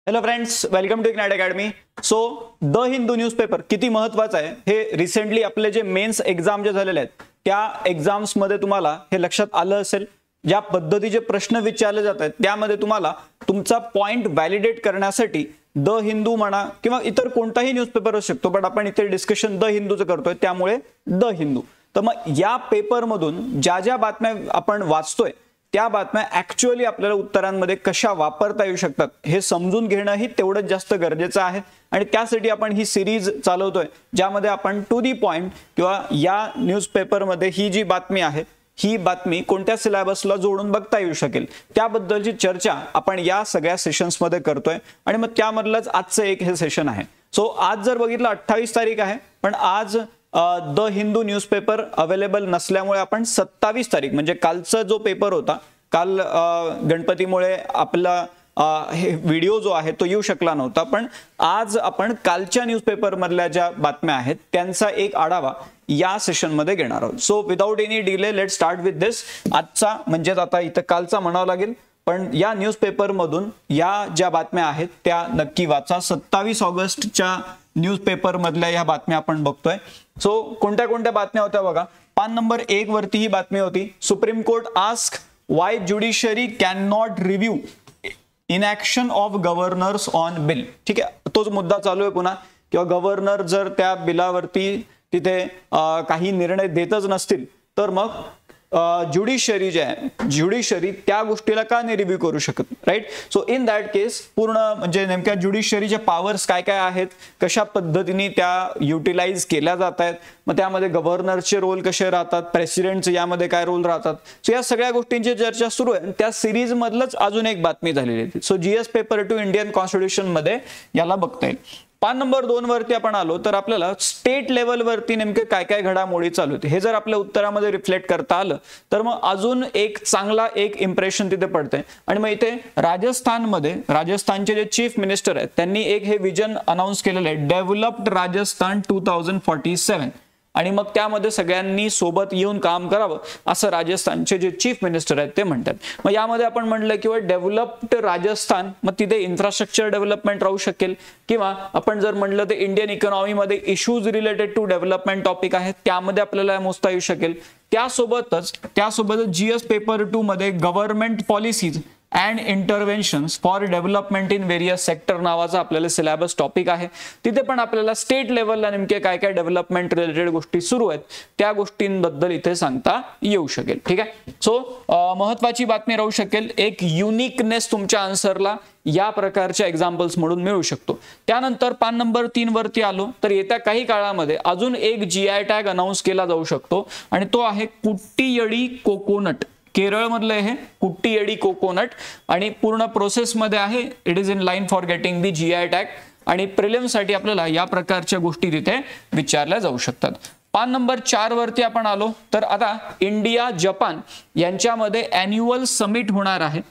Hello friends, welcome to Ignite Academy. So the Hindu newspaper किती महत्वाचा आहे हे रिसेंटली आपले जे मेन्स एक्झाम जे झालेले आहेत त्या एक्झाम्स मध्ये तुम्हाला हे लक्षात आलं असेल. ज्या पद्धतीचे प्रश्न विचारले जात आहेत त्यामध्ये तुम्हाला तुमचा पॉइंट व्हॅलिडेट करण्यासाठी द हिंदू म्हणा किंवा इतर कोणताही न्यूजपेपर असू शकतो, पण आपण इथे डिस्कशन द हिंदूचं करतोय त्यामुळे द हिंदू. तर मग या पेपरमधून ज्या ज्या बातम्या आपण वाचतोय त्या बातम्या ऍक्च्युअली आपल्याला उत्तरांमध्ये कशा वापरता येऊ शकतात हे समजून घेणंही तेवढंच जास्त गरजेचं आहे. आणि त्यासाठी आपण ही सिरीज चालवतोय ज्यामध्ये आपण टू दी पॉइंट किंवा या न्यूजपेपरमध्ये ही जी बातमी आहे ही बातमी कोणत्या सिलेबसला जोडून बघता येऊ शकेल त्याबद्दलची चर्चा आपण या सगळ्या सेशन्समध्ये करतोय. आणि मग त्यामधलंच आजचं एक हे सेशन आहे. सो आज जर बघितलं 28 तारीख आहे, पण आज द हिंदू न्यूजपेपर अवेलेबल नसल्यामुळे आपण 27 तारीख म्हणजे कालचा जो पेपर होता, काल गणपतीमुळे आपला हे व्हिडिओ जो आहे तो येऊ शकला नव्हता, पण आज आपण कालच्या न्यूजपेपर मधल्या ज्या बातम्या आहेत त्यांचा एक आढावा या सेशन मध्ये घेणार आहोत. So without any delay let start with this. आजचा म्हणजे आता इथं कालचा म्हणावं लागेल, पण या न्यूजपेपर मधून या ज्या बातम्या आहेत त्या नक्की वाचा. 27 ऑगस्टच्या न्यूजपेपर मधल्या या बातम्या आपण बघतोय. सो कोणत्या कोणत्या बातम्या होत्या बघा. पान नंबर 1 वरती ही बातमी होती, Supreme Court ask why judiciary can not review inaction of governors on bill. ठीक आहे, तोच मुद्दा चालू आहे पुन्हा, किंवा गव्हर्नर जर त्या बिलावरती तिथे काही निर्णय देतच नसतील तर मग ज्युडिशरी जे आहे ज्युडिशरी त्या गोष्टीला का नाही रिव्ह्यू करू शकत, राईट. सो इन दॅट केस पूर्ण म्हणजे नेमक्या ज्युडिशरीचे पॉवर्स काय काय आहेत, कशा पद्धतीने त्या युटिलाइज केल्या जात आहेत, मग त्यामध्ये गव्हर्नरचे रोल कसे राहतात, प्रेसिडेंटचे यामध्ये काय रोल राहतात. सो या सगळ्या गोष्टींची चर्चा सुरू आहे. त्या सिरीज मधलंच अजून एक बातमी झालेली आहे. So GS paper 2 Indian constitution मध्ये याला बघता येईल. पान नंबर 2 वरती आपण आलो तर आपल्याला स्टेट लेवल वरती नेमके काय काय घडामोडी चालू होते हे जर आपल्या उत्तरामध्ये रिफ्लेक्ट करता आलं तर मग अजून एक चांगला एक इम्प्रेशन तिथे पडतंय. आणि मग इथे राजस्थानचे जे चीफ मिनिस्टर आहेत त्यांनी एक हे विजन अनाउन्स केलेलं आहे, डेव्हलप्ड राजस्थान 2047. आणि मग त्यामध्ये सगळ्यांनी सोबत येऊन काम करावं असं राजस्थानचे जे चीफ मिनिस्टर आहेत ते म्हणतात. मग यामध्ये आपण म्हटलं किंवा डेव्हलप्ड राजस्थान, मग तिथे इन्फ्रास्ट्रक्चर डेव्हलपमेंट राहू शकेल, किंवा आपण जर म्हटलं तर इंडियन इकॉनॉमीमध्ये issues related to development topic आहेत त्यामध्ये आपल्याला मोजता येऊ शकेल. त्यासोबतच जीएस पेपर 2 मध्ये government policies and interventions for development in various sector नावाचा आपल्याला सिलेबस टॉपिक आहे. तिथे पण आपल्याला स्टेट लेवलला नेमके काय काय डेव्हलपमेंट रिलेटेड गोष्टी सुरू आहेत त्या गोष्टींबद्दल इथे सांगता येऊ शकेल. ठीक आहे, सो महत्वाची बातमी राहू शकेल. एक युनिकनेस तुमच्या आन्सरला या प्रकारच्या एक्झाम्पल्स म्हणून मिळू शकतो. त्यानंतर पान नंबर 3 वरती आलो तर येत्या काही काळामध्ये अजून एक जीआय टॅग अनाउन्स केला जाऊ शकतो आणि तो आहे कुट्टीयडी कोकोनट. केरळ मधलं हे कुट्टीयडी कोकोनट आणि पूर्ण प्रोसेस मध्ये आहे. It is in line for getting the GI tag. आणि प्रिलिम्स साठी आपल्याला या प्रकारच्या गोष्टी तिथे विचारल्या जाऊ शकतात. पान नंबर 4 वरती आपण आलो तर आता इंडिया जपान यांच्यामध्ये अॅन्युअल समिट होणार आहे,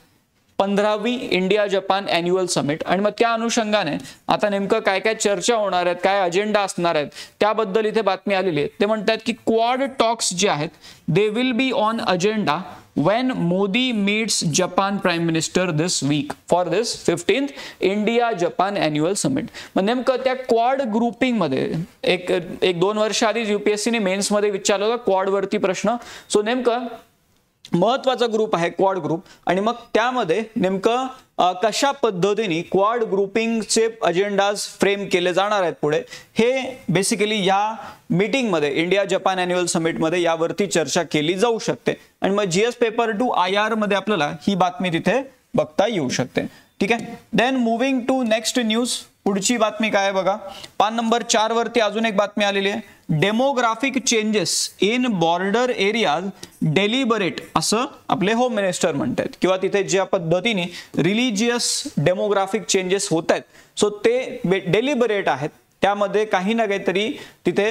15वी इंडिया जपान अॅन्युअल समिट. आणि मग त्या अनुषंगाने आता नेमकं काय काय चर्चा होणार आहेत, काय अजेंडा असणार आहेत त्याबद्दल इथे बातमी आलेली आहे. ते म्हणतात की क्वाड टॉक्स जे आहेत they will be on agenda when Modi meets Japan Prime Minister this week for this 15th India Japan Annual Summit. मग नेमकं त्या क्वाड ग्रुपिंग मध्ये एक 2 वर्ष आधी UPSC ने मेन्स मध्ये विचारला होता क्वाड वरती प्रश्न. सो नेमकं महत्वाचा ग्रुप आहे क्वाड ग्रुप. आणि मग त्यामध्ये नेमकं कशा पद्धतीने क्वाड ग्रुपिंगचे अजेंडाज फ्रेम केले जाणार आहेत पुढे हे बेसिकली या मीटिंग मध्ये इंडिया जपान अॅन्युअल समिट मध्ये यावरती चर्चा केली जाऊ शकते. आणि मग जीएस पेपर 2 IR मध्ये आपल्याला ही बातमी तिथे बघता येऊ शकते. ठीक आहे, then moving to next news. पुढची बातमी काय आहे बघा. पान नंबर 4 वरती अजून एक बातमी आलेली आहे, demographic changes in border areas deliberate असं आपले होम मिनिस्टर म्हणतात. किंवा तिथे ज्या पद्धतीने रिलिजियस डेमोग्राफिक चेंजेस होत आहेत सो ते डेलिबरेट आहेत. त्यामध्ये काही ना काहीतरी तिथे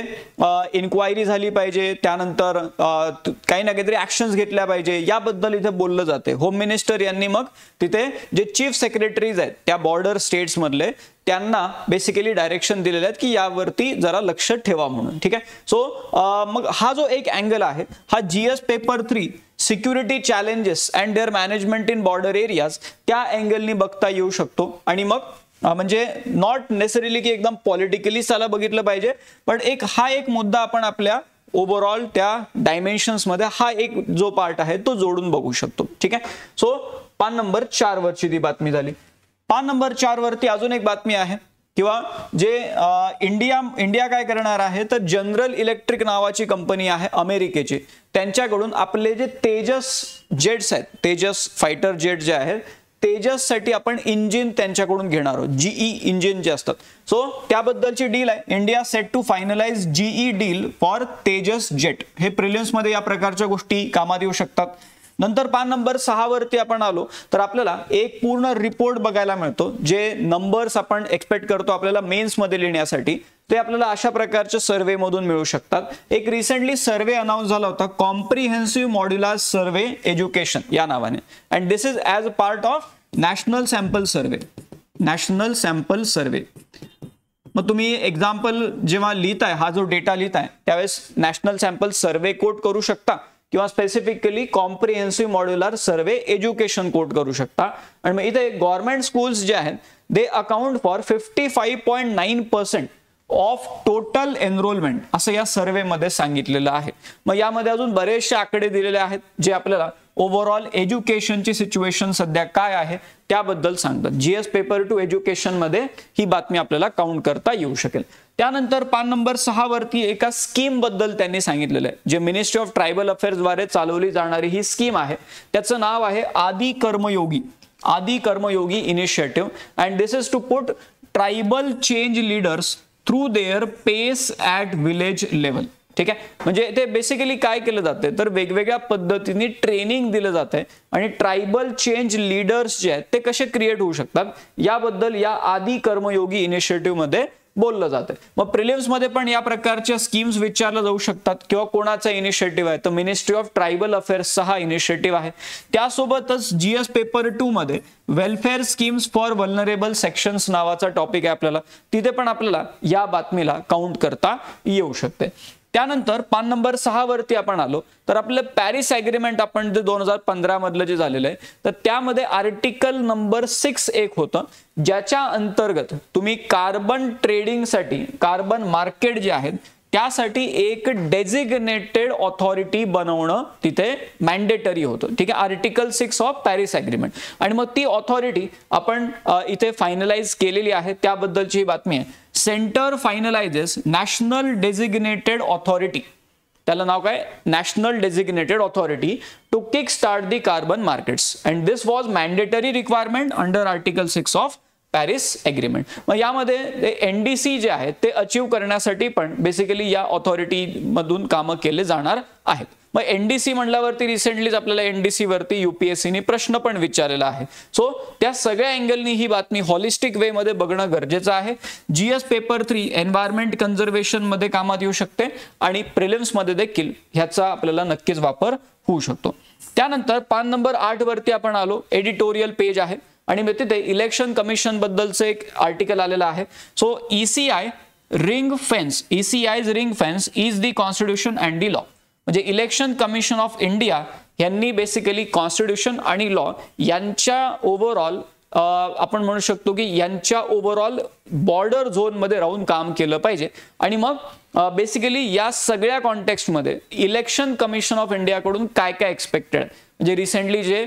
इन्क्वायरी झाली पाहिजे, त्यानंतर काही ना काहीतरी ऍक्शन्स घेतल्या पाहिजे याबद्दल इथे बोललं जाते. होम मिनिस्टर यांनी मग तिथे जे चीफ सेक्रेटरीज आहेत त्या बॉर्डर स्टेट्स मधले त्यांना बेसिकली डायरेक्शन दिलेले आहेत की यावरती जरा लक्ष ठेवा म्हणून. ठीक आहे, सो मग हा जो एक अँगल आहे हा GS paper 3 security challenges and their management in border areas त्या अँगलनी बघता येऊ शकतो. आणि मग म्हणजे नॉट नेसेसरीली की एकदम पॉलिटिकली त्याला बघितलं पाहिजे, पण हा एक मुद्दा आपण आपल्या ओव्हरऑल त्या डायमेन्शन्स मध्ये हा एक जो पार्ट आहे तो जोडून बघू शकतो. ठीक आहे. सो पान नंबर 4 वरची ती बातमी झाली. पान नंबर 4 वरती अजून एक बातमी आहे, किंवा जे इंडिया काय करणार आहे, तर जनरल इलेक्ट्रिक नावाची कंपनी आहे अमेरिकेची, त्यांच्याकडून आपले जे तेजस जेट्स आहेत, तेजस फायटर जेट जे आहेत, तेजस साठी आपण इंजिन त्यांच्याकडून घेणार आहोत, जीई इंजिन जे असतात. सो त्याबद्दलची डील आहे. India set to finalise GE deal for Tejas jet. हे प्रिलिम्स मध्ये या प्रकारच्या गोष्टी कामात येऊ शकतात. नंतर पान नंबर 6 वरती आपण आलो तर आपल्याला एक पूर्ण रिपोर्ट बघायला मिळतो, जे नंबर्स आपण एक्सपेक्ट करतो आपल्याला मेन्स मध्ये लिहिण्यासाठी, ते आपल्याला अशा प्रकारच्या सर्वे मधून मिळू शकतात. एक रिसेंटली सर्वे अनाउन्स झाला होता, कॉम्प्रिहेन्सिव्ह मॉड्युलर सर्वे एज्युकेशन या नावाने, and this is as a part of national sample survey. National sample survey. मग तुम्ही एक्झाम्पल जेव्हा लिहिताय, हा जो डेटा लिहिताय त्यावेळेस नॅशनल सॅम्पल सर्वे कोट करू शकता, किंवा specifically comprehensive modular survey education quote करू शकता. आणि मग इथे गव्हर्नमेंट स्कूल्स जे आहेत they account for 55.9% of total enrolment असं या सर्वे मध्ये सांगितलेलं आहे. मग यामध्ये अजून बरेचसे आकडे दिलेले आहेत जे आपल्याला ओव्हरऑल एज्युकेशनची सिच्युएशन सध्या काय आहे त्याबद्दल सांगतात. जीएस पेपर 2 एज्युकेशन मध्ये ही बातमी आपल्याला काउंट करता येऊ शकेल. त्यानंतर पान नंबर 6 वरती एका स्कीम बद्दल त्यांनी सांगितलेलं आहे, जे मिनिस्ट्री ऑफ ट्रायबल अफेअर्स द्वारे चालवली जाणारी ही स्कीम आहे. त्याचं नाव आहे Adi Karmayogi. Adi Karmayogi initiative, and this is to put tribal change leaders through their pace at village level. ठीक आहे. म्हणजे ते बेसिकली काय केलं जाते तर वेगवेगळ्या पद्धतीने ट्रेनिंग दिलं जाते आणि ट्रायबल चेंज लीडर्स जे आहेत ते कसे क्रिएट होऊ शकतात याबद्दल या आदि कर्मयोगी इनिशिएटिव्ह मध्ये बोललं जातं. मग प्रिलिम्स मध्ये पण या प्रकारच्या स्कीम्स विचारल्या जाऊ शकतात, किंवा कोणाचा इनिशिएटिव्ह आहे तर मिनिस्ट्री ऑफ ट्रायबल अफेअर्सचा हा इनिशिएटिव्ह आहे. त्यासोबतच जीएस पेपर 2 मध्ये वेलफेअर स्कीम्स फॉर व्हल्नरेबल सेक्शन्स नावाचा टॉपिक आहे आपल्याला, तिथे पण आपल्याला या बातमीला काउंट करता येऊ शकते. त्यानंतर पान नंबर 6 वरती आपण आलो तर आपलं पॅरिस ॲग्रीमेंट आपण जे 2015 मधलं जे झालेलं आहे तर त्यामध्ये आर्टिकल नंबर 6 एक होतं, ज्याच्या अंतर्गत तुम्ही कार्बन ट्रेडिंगसाठी, कार्बन मार्केट जे आहेत त्यासाठी एक डेझिग्नेटेड ऑथॉरिटी बनवणं तिथे मॅन्डेटरी होतं. ठीक आहे. Article 6 of Paris agreement. आणि मग ती ऑथॉरिटी आपण इथे फायनलाइज केलेली आहे, त्याबद्दलची ही बातमी आहे. Centre finalises national designated authority, त्याला नाव काय, national designated authority to kick start the carbon markets, and this was mandatory requirement under article 6 of Paris agreement. मग यामध्ये एनडीसी जे आहेत ते अचीव करण्यासाठी पण बेसिकली या ऑथॉरिटी मधून कामं केले जाणार आहेत. मग एनडीसी म्हणल्यावरती रिसेंटलीच आपल्याला एनडीसी वरती यूपीएससीने प्रश्न पण विचारलेला आहे. सो त्या सगळ्या अँगलनी ही बातमी हॉलिस्टिक वे मध्ये बघणं गरजेचं आहे. जीएस पेपर 3 एन्व्हायरमेंट कन्झर्वेशन मध्ये कामात येऊ शकते आणि प्रिलिम्स मध्ये देखील ह्याचा आपल्याला नक्कीच वापर होऊ शकतो. त्यानंतर पान नंबर 8 वरती आपण आलो, एडिटोरियल पेज आहे आणि मग तिथे इलेक्शन कमिशन बद्दलचं एक आर्टिकल आलेलं आहे. So ECI ring fence, ECI's ring fence is the constitution and the law. म्हणजे इलेक्शन कमिशन ऑफ इंडिया यांनी बेसिकली कॉन्स्टिट्यूशन आणि लॉ यांच्या ओव्हरऑल आपण म्हणू शकतो की यांच्या ओव्हरऑल बॉर्डर झोन मध्ये राहून काम केलं पाहिजे. आणि मग बेसिकली या सगळ्या कॉन्टेक्स्टमध्ये इलेक्शन कमिशन ऑफ इंडियाकडून काय काय एक्सपेक्टेड आहे, म्हणजे रिसेंटली जे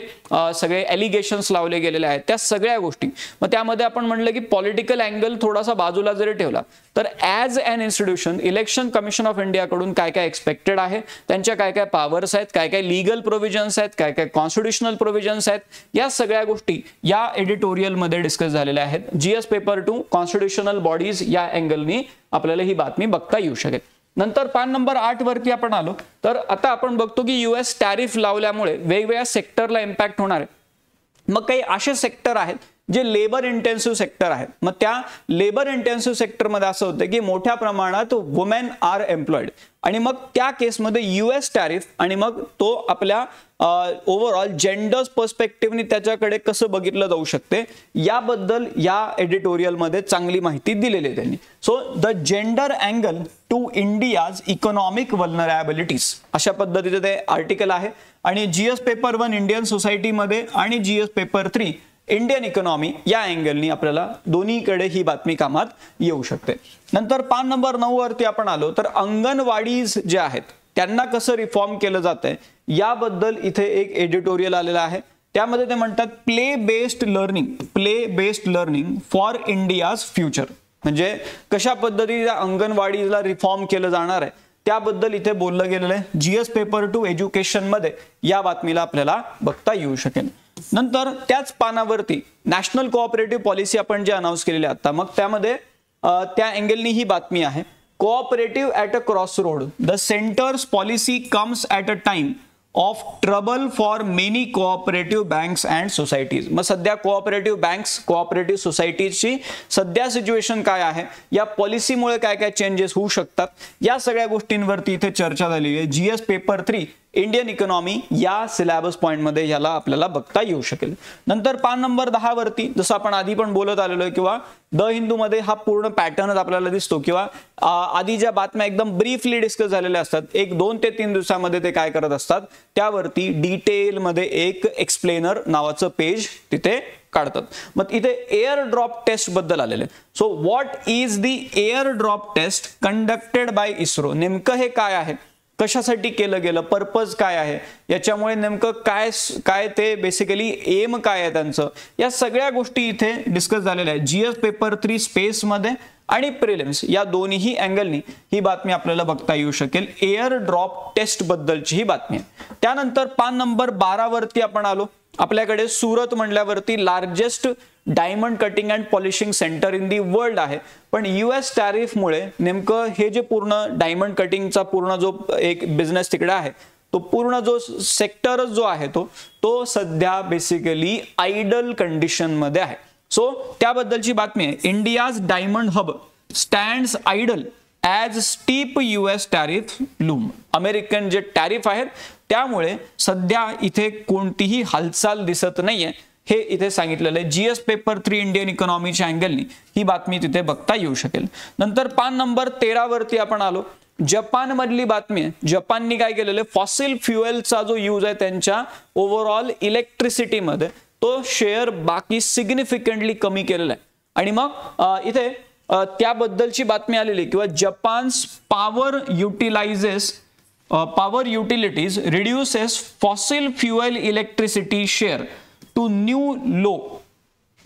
सगळे एलिगेशन्स लावले गेलेले आहेत त्या सगळ्या गोष्टी, मग त्यामध्ये आपण म्हणलं की पॉलिटिकल अँगल थोडासा बाजूला जरी ठेवला तर as an institution election commission of इंडियाकडून काय काय एक्सपेक्टेड आहे, त्यांच्या काय काय पॉवर्स आहेत, काय काय लीगल प्रोव्हिजन्स आहेत, काय काय कॉन्स्टिट्युशनल प्रोव्हिजन्स आहेत, या सगळ्या गोष्टी या एडिटोरियल मध्ये डिस्कस झालेल्या आहेत. जीएस पेपर 2 कॉन्स्टिट्युशनल बॉडीज या अँगलनी आपल्याला ही बातमी बघता येऊ शकेल. नंतर पान नंबर 8 वरती आपण आलो तर आता आपण बघतो की US टॅरिफ लावल्यामुळे वेगवेगळ्या सेक्टरला इम्पॅक्ट होणार आहे. मग काही असे सेक्टर आहेत जे लेबर इंटेन्सिव्ह सेक्टर आहेत. मग त्या लेबर इंटेन्सिव्ह सेक्टरमध्ये असं होतं की मोठ्या प्रमाणात वुमेन आर एम्प्लॉइड, आणि मग त्या केसमध्ये US टॅरिफ आणि मग तो आपल्या ओव्हरऑल जेंडर्स पर्स्पेक्टिव्हनी त्याच्याकडे कसं बघितलं जाऊ शकते याबद्दल या एडिटोरियलमध्ये चांगली माहिती दिलेली आहे त्यांनी. So the gender angle to India's economic vulnerabilities अशा पद्धतीचे ते आर्टिकल आहे. आणि जीएस पेपर 1 इंडियन सोसायटीमध्ये आणि जीएस पेपर 3 इंडियन इकॉनॉमी या अँगलनी आपल्याला दोन्हीकडे ही बातमी कामात येऊ शकते. नंतर पान नंबर 9 वरती आपण आलो तर अंगणवाडीज जे आहेत त्यांना कसं रिफॉर्म केलं जातंय याबद्दल इथे एक एडिटोरियल आलेलं आहे. त्यामध्ये ते म्हणतात play based learning for India's future. म्हणजे कशा पद्धतीने अंगणवाडीला रिफॉर्म केलं जाणार आहे त्याबद्दल इथे बोललं गेलेलं आहे. GS पेपर 2 एज्युकेशन मध्ये या बातमीला आपल्याला बघता येऊ शकेल. नंतर त्याच पानावरती नॅशनल कोऑपरेटिव्ह पॉलिसी आपण जे अनाउन्स केलेली आता मग त्यामध्ये त्या अँगलनी ही बातमी आहे. Cooperative at a crossroad, the centres policy comes at a time of trouble for many cooperative banks and societies. मग सध्या कोऑपरेटिव्ह बँक्स कोऑपरेटिव्ह सोसायटीजची सध्या सिच्युएशन काय आहे, या पॉलिसीमुळे काय काय चेंजेस होऊ शकतात, या सगळ्या गोष्टींवरती इथे चर्चा झालेली आहे. GS पेपर 3 इंडियन इकॉनॉमी या सिलेबस पॉइंट मध्ये याला आपल्याला बघता येऊ शकेल. नंतर पान नंबर 10 वरती जसं आपण आधी पण बोलत आलेलो आहे किंवा द हिंदू मध्ये हा पूर्ण पॅटर्नच आपल्याला दिसतो किंवा आधी ज्या बातम्या एकदम ब्रीफली डिस्कस झालेल्या असतात 1-2 ते 3 दिवसामध्ये ते काय करत असतात त्यावरती डिटेल मध्ये एक एक्सप्लेनर नावाचं पेज तिथे काढतात. मग इथे एअर ड्रॉप टेस्ट बद्दल आलेले. So what is the air drop test conducted by ISRO. नेमकं हे काय आहे, कशासाठी केलं गेलं, पर्पज काय आहे, याच्यामुळे नेमकं काय ते बेसिकली एम काय आहे त्यांचं, या सगळ्या गोष्टी इथे डिस्कस झालेल्या आहेत. GS पेपर 3 स्पेस मध्ये आणि प्रिलिम्स या दोन्ही अँगलनी ही बातमी आपल्याला बघता येऊ शकेल. एअर ड्रॉप टेस्ट बद्दलची ही बातमी आहे. त्यानंतर पान नंबर 12 वरती आपण आलो. आपल्याकडे सुरत म्हणल्यावरती largest diamond cutting and polishing centre in the world आहे. पण US टॅरिफमुळे नेमकं हे जे पूर्ण डायमंड कटिंगचा पूर्ण जो एक बिझनेस तिकडे आहे तो पूर्ण जो सेक्टरच जो आहे तो सध्या बेसिकली आयडल कंडिशन मध्ये आहे. सो त्याबद्दलची बातमी आहे. India's diamond hub stands idle as steep US tariff loom. American जे टॅरिफ आहेत त्यामुळे सध्या इथे कोणतीही हालचाल दिसत नाहीये हे इथे सांगितलेलं आहे. GS पेपर 3 इंडियन इकॉनॉमीच्या अँगलनी ही बातमी तिथे बघता येऊ शकेल. नंतर पान नंबर 13 वरती आपण आलो. जपान मधली बातमी आहे. जपाननी काय केलेलं आहे, फॉसिल फ्युएलचा जो यूज आहे त्यांच्या ओव्हरऑल इलेक्ट्रिसिटी मध्ये तो शेअर बाकी सिग्निफिकंटली कमी केलेला आहे. आणि मग इथे त्याबद्दलची बातमी आलेली किंवा Japan's power utilities reduces fossil fuel electricity share to new low.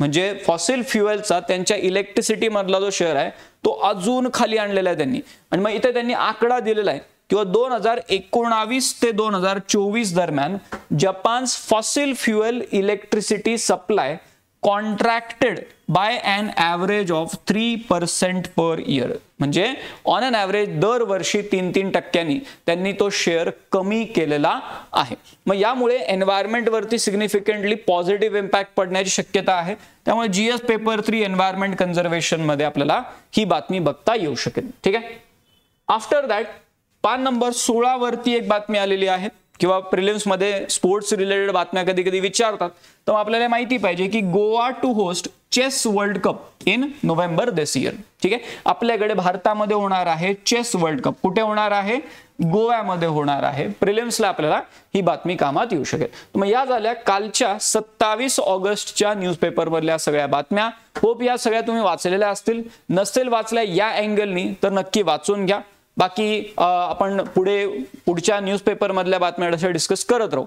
म्हणजे फॉसिल फ्युएलचा त्यांच्या इलेक्ट्रिसिटी मधला जो शेअर आहे तो अजून खाली आणलेला आहे त्यांनी. आणि मग इथे त्यांनी आकडा दिलेला आहे किंवा 2019 ते 2024 दरम्यान Japan's fossil fuel electricity supply contracted by an average of 3% per year. म्हणजे ऑन अन ॲव्हरेज दरवर्षी 3% त्यांनी तो शेअर कमी केलेला आहे. मग यामुळे एन्व्हायरमेंट वरती सिग्निफिकंटली पॉझिटिव्ह इम्पॅक्ट पडण्याची शक्यता आहे. त्यामुळे GS पेपर 3 एन्व्हायरमेंट कन्झर्वेशन मध्ये आपल्याला ही बातमी बघता येऊ शकेल. ठीक आहे. आफ्टर दॅट पान नंबर 16 वरती एक बातमी आलेली आहे किंवा प्रिलिम्स मध्ये स्पोर्ट्स रिलेटेड बातम्या कधी कधी विचारतात तर आपल्याला माहिती पाहिजे की Goa to host chess world cup in November this year. ठीक आहे. आपल्याकडे भारतामध्ये होणार आहे चेस वर्ल्ड कप. कुठे होणार आहे, गोव्यामध्ये होणार आहे. प्रिलिम्सला आपल्याला ही बातमी कामात येऊ शकेल. मग या झाल्या कालच्या 27 ऑगस्टच्या न्यूजपेपर मधल्या सगळ्या बातम्या. होप या सगळ्या तुम्ही वाचलेल्या असतील. नसेल वाचल्या या अँगलनी तर नक्की वाचून घ्या. बाकी आपण पुढच्या न्यूजपेपर मधल्या बातम्या अशा डिस्कस करत राहू.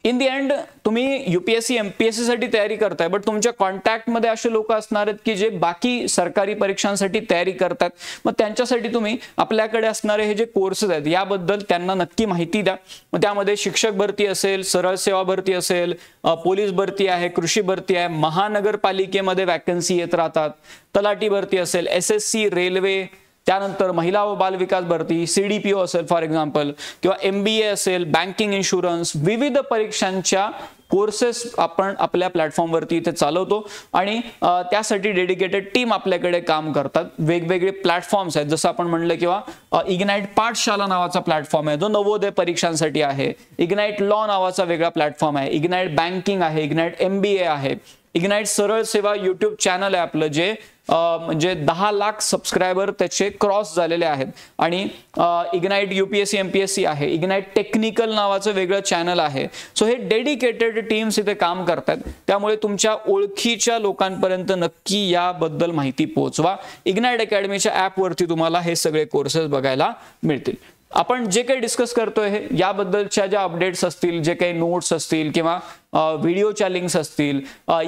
इन दी एंड तुम्ही UPSC MPSC साठी तयारी करताय बट तुमच्या कॉन्टॅक्ट मध्ये असे लोक असणार आहेत की जे बाकी सरकारी परीक्षांसाठी तयारी करतात. मग त्यांच्यासाठी तुम्ही आपल्याकडे असणारे हे जे कोर्सेस आहेत याबद्दल त्यांना नक्की माहिती द्या. मग त्यामध्ये शिक्षक भरती असेल, सरळ सेवा भरती असेल, पोलीस भरती आहे, कृषी भरती आहे, महानगरपालिकेमध्ये वॅकन्सी येत राहतात, तलाठी भरती असेल, SSC, रेल्वे, त्यानंतर महिला व बाल विकास भरती, CDPO असेल फॉर एक्झाम्पल किंवा MBA असेल, बँकिंग, इन्शुरन्स, विविध परीक्षांच्या कोर्सेस आपण आपल्या प्लॅटफॉर्मवरती इथे चालवतो आणि त्यासाठी डेडिकेटेड टीम आपल्याकडे काम करतात. वेगवेगळे प्लॅटफॉर्म्स आहेत जसं आपण म्हणलं किंवा इग्नाइट पाठशाला नावाचा प्लॅटफॉर्म आहे जो नवोदय परीक्षांसाठी आहे. इग्नाइट लॉ नावाचा वेगळा प्लॅटफॉर्म आहे. इग्नाइट बँकिंग आहे, इग्नाइट MBA आहे, इग्नाइट सरळ सेवा YouTube चॅनल आहे आपलं जे म्हणजे 10 लाख सबस्क्रायबर त्याचे क्रॉस झालेले आहेत आणि इग्नाइट UPSC MPSC आहे, इग्नाइट टेक्निकल नावाचं वेगळं चॅनल आहे. सो हे डेडिकेटेड टीम्स इथे काम करतात. त्यामुळे तुमच्या ओळखीच्या लोकांपर्यंत नक्की याबद्दल माहिती पोहोचवा. इग्नाइट अकॅडमीच्या ॲपवरती तुम्हाला हे सगळे कोर्सेस बघायला मिळतील. आपण जे काही डिस्कस करतोय हे याबद्दलच्या ज्या अपडेट्स असतील, जे काही नोट्स असतील किंवा व्हिडिओच्या लिंक्स असतील,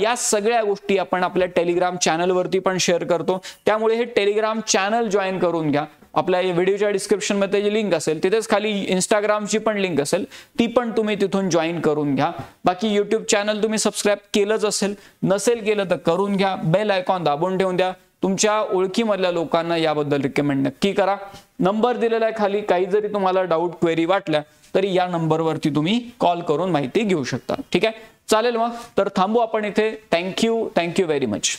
या सगळ्या गोष्टी आपण आपल्या टेलिग्राम चॅनलवरती पण शेअर करतो. त्यामुळे हे टेलिग्राम चॅनल जॉईन करून घ्या. आपल्या या व्हिडिओच्या डिस्क्रिप्शनमध्ये जी लिंक असेल तिथेच खाली इंस्टाग्रामची पण लिंक असेल, ती पण तुम्ही तिथून जॉईन करून घ्या. बाकी यूट्यूब चॅनल तुम्ही सबस्क्राईब केलंच असेल, नसेल केलं तर करून घ्या. बेल आयकॉन दाबून ठेवून द्या. तुमच्या ओळखीमधल्या लोकांना याबद्दल रिकमेंड नक्की करा. नंबर दिलेला आहे खाली. काही जरी तुम्हाला डाऊट क्वेरी वाटल्या तरी या नंबरवरती तुम्ही कॉल करून माहिती घेऊ शकता. ठीक आहे, चालेल. मग तर थांबू आपण इथे. Thank you very much.